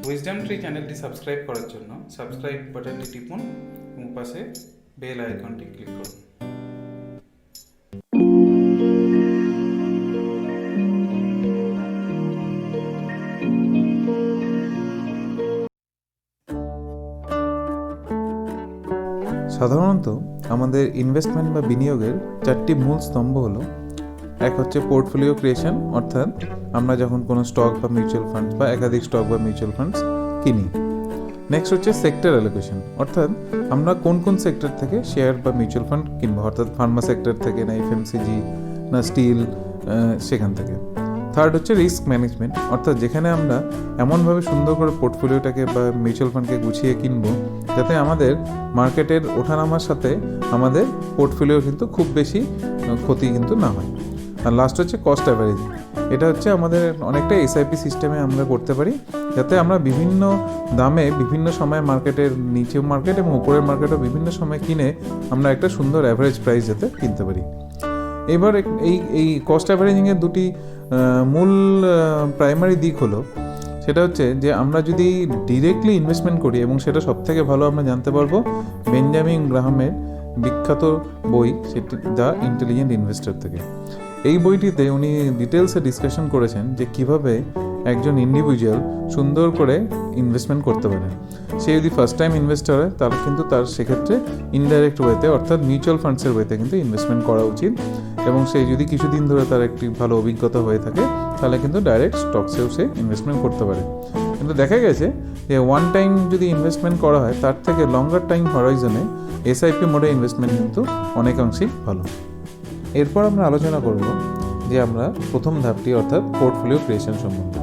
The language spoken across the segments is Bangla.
উইজডম ট্রি চ্যানেলটি সাবস্ক্রাইব করার জন্য সাবস্ক্রাইব বাটনটি টিপুন এবং পাশে বেল আইকনটি ক্লিক করুন। সাধারণত আমাদের ইনভেস্টমেন্ট বা বিনিয়োগের চারটি মূল স্তম্ভ হলো, এক হচ্ছে পোর্টফোলিও ক্রিয়েশন, অর্থাৎ আমরা যখন কোনো স্টক বা মিউচুয়াল ফান্ডস বা একাধিক স্টক বা মিউচুয়াল ফান্ডস কিনি। নেক্সট হচ্ছে সেক্টর অ্যালোকেশন, অর্থাৎ আমরা কোন কোন সেক্টর থেকে শেয়ার বা মিউচুয়াল ফান্ড কিনবো, অর্থাৎ ফার্মা সেক্টর থেকে না এফএমসিজি না স্টিল, সেখান থেকে। থার্ড হচ্ছে রিস্ক ম্যানেজমেন্ট, অর্থাৎ যেখানে আমরা এমনভাবে সুন্দর করে পোর্টফোলিওটাকে বা মিউচুয়াল ফান্ডকে গুছিয়ে কিনবো যাতে আমাদের মার্কেটের ওঠানামার সাথে আমাদের পোর্টফোলিও কিন্তু খুব বেশি ক্ষতি কিন্তু না হয়। আর লাস্ট হচ্ছে কস্ট অ্যাভারেজিং, এটা হচ্ছে আমাদের অনেকটা এসআইপি সিস্টেমে আমরা করতে পারি, যাতে আমরা বিভিন্ন দামে বিভিন্ন সময় মার্কেটের নিচের মার্কেট এবং উপরের মার্কেটও বিভিন্ন সময় কিনে আমরা একটা সুন্দর অ্যাভারেজ প্রাইস যাতে কিনতে পারি। এবার এই কস্ট অ্যাভারেজিংয়ের দুটি মূল প্রাইমারি দিক হলো, সেটা হচ্ছে যে আমরা যদি ডিরেক্টলি ইনভেস্টমেন্ট করি, এবং সেটা সবথেকে ভালো আমরা জানতে পারবো বেঞ্জামিন গ্রাহামের বিখ্যাত বই, সেটি দ্য ইন্টেলিজেন্ট ইনভেস্টর থেকে। এই বইটিতে উনি ডিটেলসে ডিসকাশন করেছেন যে কিভাবে একজন ইন্ডিভিজুয়াল সুন্দর করে ইনভেস্টমেন্ট করতে পারে। সে যদি ফার্স্ট টাইম ইনভেস্টর হয় তাহলে কিন্তু তার সেক্ষেত্রে ইনডাইরেক্ট ওয়েতে, অর্থাৎ মিউচুয়াল ফান্ডসের ওয়েতে কিন্তু ইনভেস্টমেন্ট করা উচিত, এবং সে যদি কিছুদিন ধরে তার একটি ভালো অভিজ্ঞতা হয়ে থাকে তাহলে কিন্তু ডাইরেক্ট স্টকসেও সে ইনভেস্টমেন্ট করতে পারে। কিন্তু দেখা গেছে যে ওয়ান টাইম যদি ইনভেস্টমেন্ট করা হয় তার থেকে লঙ্গার টাইম হরাইজনে এসআইপি মোডে ইনভেস্টমেন্ট কিন্তু অনেকাংশেই ভালো। এরপর আমরা আলোচনা করব যে আমরা প্রথম ধাপটি অর্থাৎ পোর্টফোলিও ক্রিয়েশন সম্বন্ধে।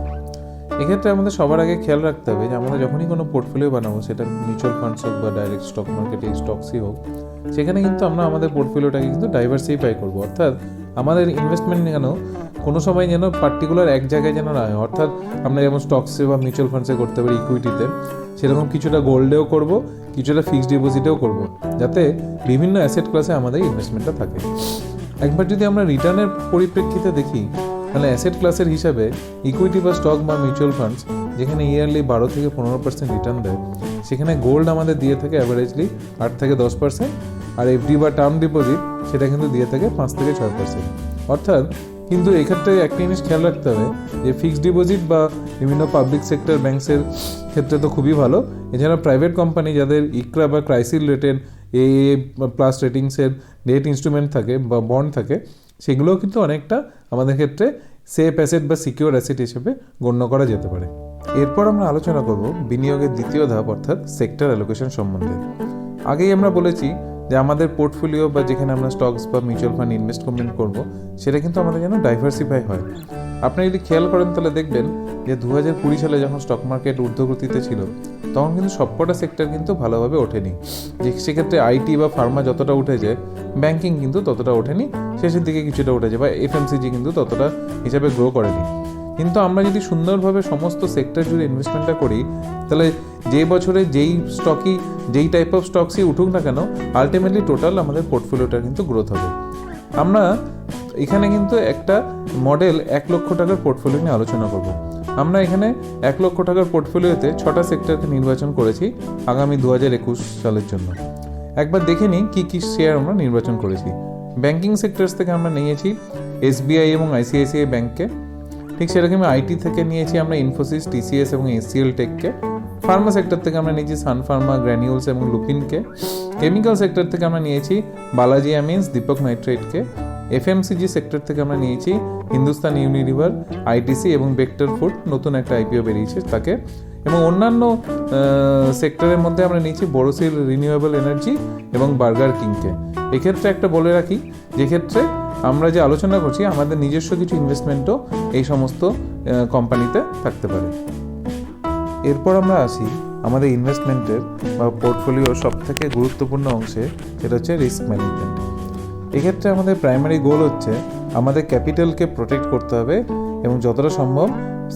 এক্ষেত্রে আমাদের সবার আগে খেয়াল রাখতে হবে যে আমরা যখনই কোনো পোর্টফোলিও বানাবো, সেটা মিউচুয়াল ফান্ডস হোক বা ডাইরেক্ট স্টক মার্কেটে স্টকসই হোক, সেখানে কিন্তু আমরা আমাদের পোর্টফোলিওটাকে কিন্তু ডাইভার্সিফাই করবো, অর্থাৎ আমাদের ইনভেস্টমেন্ট যেন কোনো সময় যেন পার্টিকুলার এক জায়গায় যেন না হয়। অর্থাৎ আমরা যেমন স্টকসে বা মিউচুয়াল ফান্ডসে করতে পারি ইকুইটিতে, সেরকম কিছুটা গোল্ডেও করব, কিছুটা ফিক্সড ডিপোজিটেও করব, যাতে বিভিন্ন অ্যাসেট ক্লাসে আমাদের ইনভেস্টমেন্টটা থাকে। একবার যদি আমরা রিটার্নের পরিপ্রেক্ষিতে দেখি, তাহলে অ্যাসেট ক্লাসের হিসাবে ইকুইটি বা স্টক বা মিউচুয়াল ফান্ডস যেখানে ইয়ারলি 12 থেকে 15% রিটার্ন দেয়, সেখানে গোল্ড আমাদের দিয়ে থাকে অ্যাভারেজলি 8 থেকে 10%, আর এফডি বা টার্ম ডিপোজিট সেটা কিন্তু দিয়ে থাকে 5 থেকে 6%। অর্থাৎ কিন্তু এক্ষেত্রে একটা জিনিস খেয়াল রাখতে হবে যে ফিক্সড ডিপোজিট বা বিভিন্ন পাবলিক সেক্টর ব্যাংকসের ক্ষেত্রে তো খুবই ভালো, এছাড়া প্রাইভেট কোম্পানি যাদের ইকরা বা ক্রাইসিল রেটেড প্লাস রেটিংসের ডেট ইনস্ট্রুমেন্ট থাকে বা বন্ড থাকে, সেগুলোও কিন্তু অনেকটা আমাদের ক্ষেত্রে সেফ অ্যাসেট বা সিকিউর অ্যাসেট হিসেবে গণ্য করা যেতে পারে। এরপর আমরা আলোচনা করব বিনিয়োগের দ্বিতীয় ধাপ অর্থাৎ সেক্টর অ্যালোকেশন সম্বন্ধে। আগেই আমরা বলেছি যে আমাদের পোর্টফোলিও বা যেখানে আমরা স্টকস বা মিউচুয়াল ফান্ড ইনভেস্টমেন্ট করব, সেটা কিন্তু আমাদের যেন ডাইভার্সিফাই হয়। আপনি যদি খেয়াল করেন তাহলে দেখবেন যে 2020 সালে যখন স্টক মার্কেট ঊর্ধ্বগতিতে ছিল, তখন কিন্তু সবকটা সেক্টর কিন্তু ভালোভাবে ওঠেনি। যে সেক্ষেত্রে আইটি বা ফার্মা যতটা উঠেছে, ব্যাংকিং কিন্তু ততটা ওঠেনি, শেষের দিকে কিছুটা উঠেছে, বা এফএমসিজি কিন্তু ততটা হিসাবে গ্রো করেনি। কিন্তু আমরা যদি সুন্দরভাবে সমস্ত সেক্টর জুড়ে ইনভেস্টমেন্টটা করি, তাহলে যে বছরে যেই টাইপ অফ স্টকসই উঠুক না কেন, আলটিমেটলি টোটাল আমাদের পোর্টফোলিওটা কিন্তু গ্রোথ হবে। আমরা এখানে কিন্তু একটা মডেল 1 লক্ষ টাকার পোর্টফোলিও নিয়ে আলোচনা করব। আমরা এখানে 1 লক্ষ টাকার পোর্টফোলিওতে 6টা সেক্টরকে নির্বাচন করেছি আগামী 2021 সালের জন্য। একবার দেখে নিই কী কী শেয়ার আমরা নির্বাচন করেছি। ব্যাংকিং সেক্টরস থেকে আমরা নিয়েছি এসবিআই এবং আইসিআইসিআই ব্যাংককে, ঠিক সেরকমই আইটি থেকে নিয়েছি আমরা ইনফোসিস, টিসিএস এবং এসসিএল টেককে। ফার্মা সেক্টর থেকে আমরা নিয়েছি সান ফার্মা, গ্র্যানিউলস এবং লুপিনকে। কেমিক্যাল সেক্টর থেকে আমরা নিয়েছি বালাজি অ্যামিন্স, দীপক নাইট্রেটকে। এফএমসিজি সেক্টর থেকে আমরা নিয়েছি হিন্দুস্তান ইউনিলিভার, আইটিসি এবং বেক্টর ফুড, নতুন একটা আইপিও বেরিয়েছে তাকে। এবং অন্যান্য সেক্টরের মধ্যে আমরা নিয়েছি বোরোসিল রিনিউয়েবল এনার্জি এবং বার্গার কিংকে। এক্ষেত্রে একটা বলে রাখি, যেক্ষেত্রে আমরা যে আলোচনা করছি আমাদের নিজস্ব কিছু ইনভেস্টমেন্টও এই সমস্ত কোম্পানিতে থাকতে পারে। এরপর আমরা আসি আমাদের ইনভেস্টমেন্টের বা পোর্টফোলিওর সবথেকে গুরুত্বপূর্ণ অংশে, সেটা হচ্ছে রিস্ক ম্যানেজমেন্ট। এক্ষেত্রে আমাদের প্রাইমারি গোল হচ্ছে আমাদের ক্যাপিটালকে প্রোটেক্ট করতে হবে, এবং যতটা সম্ভব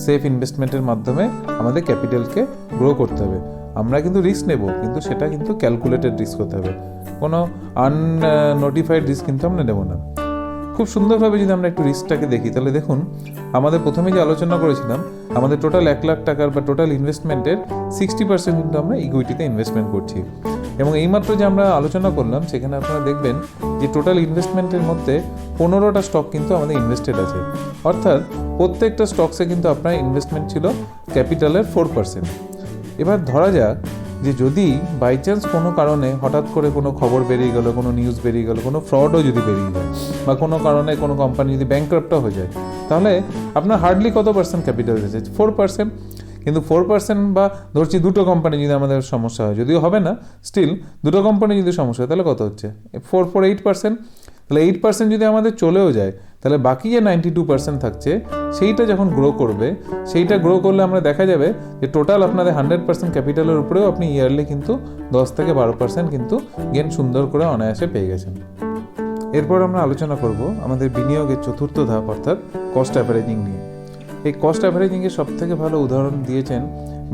সেফ ইনভেস্টমেন্টের মাধ্যমে আমাদের ক্যাপিটালকে গ্রো করতে হবে। আমরা কিন্তু রিস্ক নেব, কিন্তু সেটা কিন্তু ক্যালকুলেটেড রিস্ক হতে হবে, কোনো আননোটিফাইড রিস্ক কিন্তু আমরা নেব না। খুব সুন্দরভাবে যদি আমরা একটু রিস্কটাকে দেখি, তাহলে দেখুন আমাদের প্রথমে যে আলোচনা করেছিলাম, আমাদের টোটাল 1 লাখ টাকার বা টোটাল ইনভেস্টমেন্টের 60% কিন্তু আমরা ইকুইটিতে ইনভেস্টমেন্ট করছি। এবং এইমাত্র যে আমরা আলোচনা করলাম সেখানে আপনারা দেখবেন যে টোটাল ইনভেস্টমেন্টের মধ্যে 15টা স্টক কিন্তু আমাদের ইনভেস্টেড আছে, অর্থাৎ প্রত্যেকটা স্টকসে কিন্তু আপনার ইনভেস্টমেন্ট ছিল ক্যাপিটালের 4%। এবার ধরা যাক যে যদি বাই চান্স কোনো কারণে হঠাৎ করে কোনো খবর বেরিয়ে গেল, কোনো নিউজ বেরিয়ে গেল, কোনো ফ্রডও যদি বেরিয়ে যায়, বা কোনো কারণে কোনো কোম্পানি যদি ব্যাংক্রাপ্টও হয়ে যায়, তাহলে আপনার হার্ডলি কত পার্সেন্ট ক্যাপিটাল আছে? 4%। কিন্তু 4% বা ধরছি দুটো কোম্পানি যদি আমাদের সমস্যা হয়, যদিও হবে না, স্টিল দুটো কোম্পানি যদি সমস্যা হয় তাহলে কত হচ্ছে? 8%। তাহলে 8% যদি আমাদের চলেও যায়, তাহলে বাকি যে 92% থাকছে সেইটা যখন গ্রো করবে, সেইটা গ্রো করলে আমরা দেখা যাবে যে টোটাল আপনাদের 100% ক্যাপিটালের উপরেও আপনি ইয়ারলি কিন্তু 10 থেকে 12% কিন্তু গেন সুন্দর করে অনায়াসে পেয়ে গেছেন। এরপর আমরা আলোচনা করব আমাদের বিনিয়োগের চতুর্থ ধাপ, অর্থাৎ কস্ট অ্যাভারেজিং নিয়ে। এই কস্ট অ্যাভারেজিংয়ের সবথেকে ভালো উদাহরণ দিয়েছেন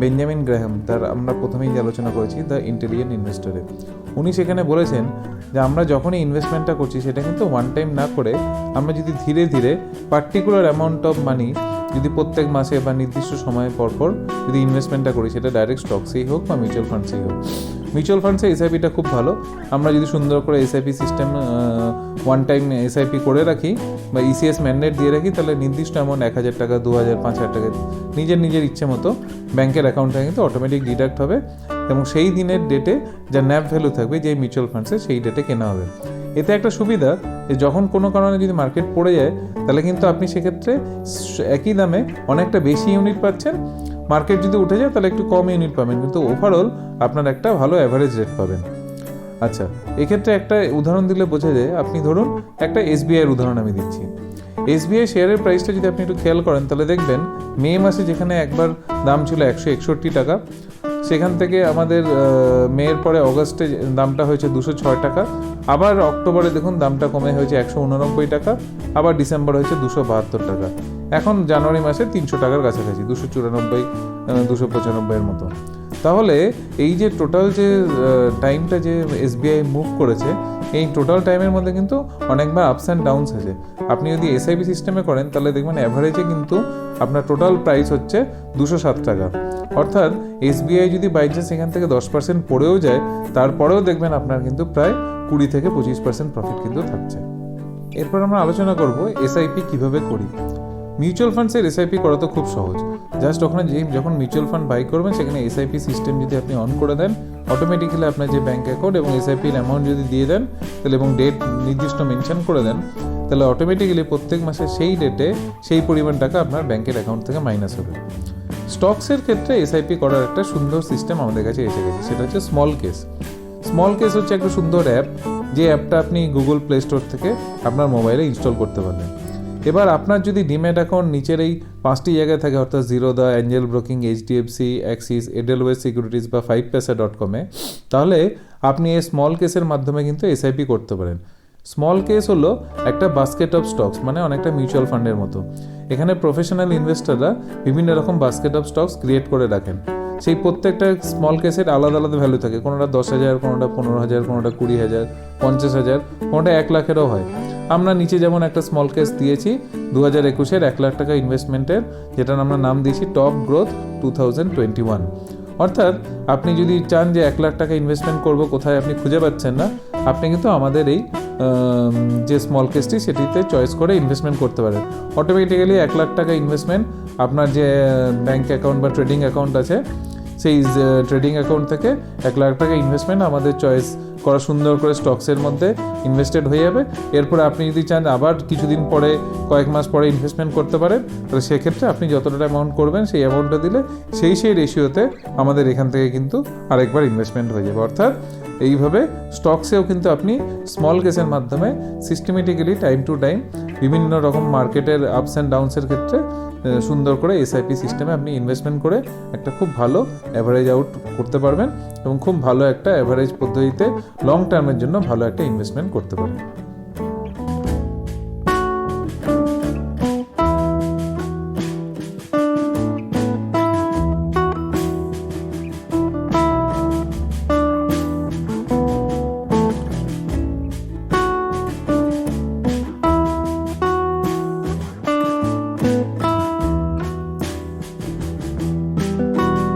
বেঞ্জামিন গ্রাহাম, তার আমরা প্রথমেই যে আলোচনা করেছি দ্য ইন্টেলিজেন্ট ইনভেস্টরে। উনি সেখানে বলেছেন যে আমরা যখনই ইনভেস্টমেন্টটা করছি সেটা কিন্তু ওয়ান টাইম না করে আমরা যদি ধীরে ধীরে পার্টিকুলার অ্যামাউন্ট অফ মানি যদি প্রত্যেক মাসে বা নির্দিষ্ট সময় পরপর যদি ইনভেস্টমেন্টটা করি, সেটা ডাইরেক্ট স্টকসেই হোক বা মিউচুয়াল ফান্ডসেই হোক। মিউচুয়াল ফান্ডসে এসআইপিটা খুব ভালো। আমরা যদি সুন্দর করে SIP system one time SIP করে রাখি বা ইসিএস ম্যান্ডেট দিয়ে রাখি, তাহলে নির্দিষ্ট অ্যামাউন্ট 1,000 টাকা, 2,000, 5,000 টাকা নিজের ইচ্ছে মতো ব্যাংকের অ্যাকাউন্ট থেকে কিন্তু অটোমেটিক ডিডাক্ট হবে এবং সেই দিনের ডেটে যা ন্যাপ ভ্যালু থাকবে যে মিউচুয়াল ফান্ডসে সেই ডেটে কেনা হবে। এতে একটা সুবিধা যে যখন কোনো কারণে যদি মার্কেট পড়ে যায়, তাহলে কিন্তু আপনি সেক্ষেত্রে একই দামে অনেকটা বেশি ইউনিট পাচ্ছেন। মার্কেট যদি উঠে যায় তাহলে একটু কম ইউনিট পাবেন, কিন্তু ওভারঅল আপনার একটা ভালো অ্যাভারেজ রেট পাবেন। আচ্ছা, এক্ষেত্রে একটা উদাহরণ দিলে বোঝা যায়। আপনি ধরুন একটা এসবিআইয়ের উদাহরণ আমি দিচ্ছি। এসবিআই শেয়ারের প্রাইসটা যদি আপনি একটু খেয়াল করেন, তাহলে দেখবেন মে মাসে যেখানে একবার দাম ছিল 161 টাকা, সেখান থেকে আমাদের মেয়ের পরে অগস্টে দামটা হয়েছে 206 টাকা, আবার অক্টোবরে দেখুন দামটা কমে হয়েছে 189 টাকা, আবার ডিসেম্বর হয়েছে 272 টাকা, এখন জানুয়ারি মাসে 300 টাকার কাছাকাছি, 294, 295 মতো। তাহলে এই যে টোটাল যে টাইমটা যে এসবিআই মুভ করেছে, এই টোটাল টাইমের মধ্যে কিন্তু অনেকবার আপস অ্যান্ড ডাউনস আছে। আপনি যদি এসআইপি সিস্টেমে করেন তাহলে দেখবেন অ্যাভারেজে কিন্তু আপনার টোটাল প্রাইস হচ্ছে 207 টাকা। অর্থাৎ এসবিআই যদি বাই চান্স এখান থেকে 10% পড়েও যায়, তারপরেও দেখবেন আপনার কিন্তু প্রায় 20 থেকে 25% প্রফিট কিন্তু থাকছে। এরপর আমরা আলোচনা করব এসআইপি কিভাবে করি। মিউচুয়াল ফান্ডসের এসআইপি করা তো খুব সহজ। জাস্ট ওখানে যখন মিউচুয়াল ফান্ড বাই করবেন, সেখানে এসআইপি সিস্টেম যদি আপনি অন করে দেন, অটোমেটিক্যালি আপনার যে ব্যাঙ্ক অ্যাকাউন্ট এবং এসআইপির অ্যামাউন্ট যদি দিয়ে দেন তাহলে এবং ডেট নির্দিষ্ট মেনশন করে দেন, তাহলে অটোমেটিক্যালি প্রত্যেক মাসে সেই ডেটে সেই পরিমাণ টাকা আপনার ব্যাঙ্কের অ্যাকাউন্ট থেকে মাইনাস হবে। স্টকসের ক্ষেত্রে এসআইপি করার একটা সুন্দর সিস্টেম আমাদের কাছে এসে গেছে, সেটা হচ্ছে স্মল কেস। স্মল কেস হচ্ছে একটা সুন্দর অ্যাপ, যে অ্যাপটা আপনি গুগল প্লে স্টোর থেকে আপনার মোবাইলে ইনস্টল করতে পারবেন। এবার আপনার যদি ডিম্যাট অ্যাকাউন্ট নিচের এই 5টি জায়গায় থাকে, অর্থাৎ Zerodha, angel broking, HDFC, Axis, Edelweiss securities বা 5paisa.com-এ, তাহলে আপনি এই স্মল কেসের মাধ্যমে কিন্তু এসআইপি করতে পারেন। স্মল কেস হলো একটা বাস্কেট অফ স্টকস, মানে অনেকটা মিউচুয়াল ফান্ডের মতো। এখানে প্রফেশনাল ইনভেস্টররা বিভিন্ন রকম বাস্কেট অফ স্টকস ক্রিয়েট করে রাখেন। সেই প্রত্যেকটা স্মল কেসের আলাদা আলাদা ভ্যালু থাকে, কোনোটা 10,000, কোনোটা 15,000, কোনোটা 20,000, 50,000, কোনোটা 1 লাখেরও হয়। আমরা নিচে যেমন একটা স্মল কেস দিয়েছি 2021-এর 1 লাখ টাকা ইনভেস্টমেন্টের, যেটার আমরা নাম দিয়েছি টপ গ্রোথ 2021। অর্থাৎ আপনি যদি চান যে 1 লাখ টাকা ইনভেস্টমেন্ট করব, কোথায় আপনি খুঁজে পাচ্ছেন না, আপনি কিন্তু আমাদের এই যে স্মল কেসটি সেটিতে চয়েস করে ইনভেস্টমেন্ট করতে পারেন। অটোমেটিক্যালি 1 লাখ টাকা ইনভেস্টমেন্ট আপনার যে ব্যাঙ্ক অ্যাকাউন্ট বা ট্রেডিং অ্যাকাউন্ট আছে, সেই ট্রেডিং অ্যাকাউন্ট থেকে 1 লাখ টাকা ইনভেস্টমেন্ট আমাদের চয়েস করা সুন্দর করে স্টকসের মধ্যে ইনভেস্টেড হয়ে যাবে। এরপরে আপনি যদি চান আবার কিছুদিন পরে, কয়েক মাস পরে ইনভেস্টমেন্ট করতে পারেন, তাহলে সেক্ষেত্রে আপনি যতটা অ্যামাউন্ট করবেন সেই অ্যামাউন্টটা দিলে সেই রেশিওতে আমাদের এখান থেকে কিন্তু আরেকবার ইনভেস্টমেন্ট হয়ে যাবে। অর্থাৎ এইভাবে স্টকসেও কিন্তু আপনি স্মল কেসের মাধ্যমে সিস্টেমেটিক্যালি টাইম টু টাইম বিভিন্ন রকম মার্কেটের আপস অ্যান্ড ডাউনসের ক্ষেত্রে সুন্দর করে এসআইপি সিস্টেমে আপনি ইনভেস্টমেন্ট করে একটা খুব ভালো অ্যাভারেজ আউট করতে পারবেন এবং খুব ভালো একটা অ্যাভারেজ পদ্ধতিতে লং টার্মের জন্য ভালো একটা ইনভেস্টমেন্ট করতে পারবেন।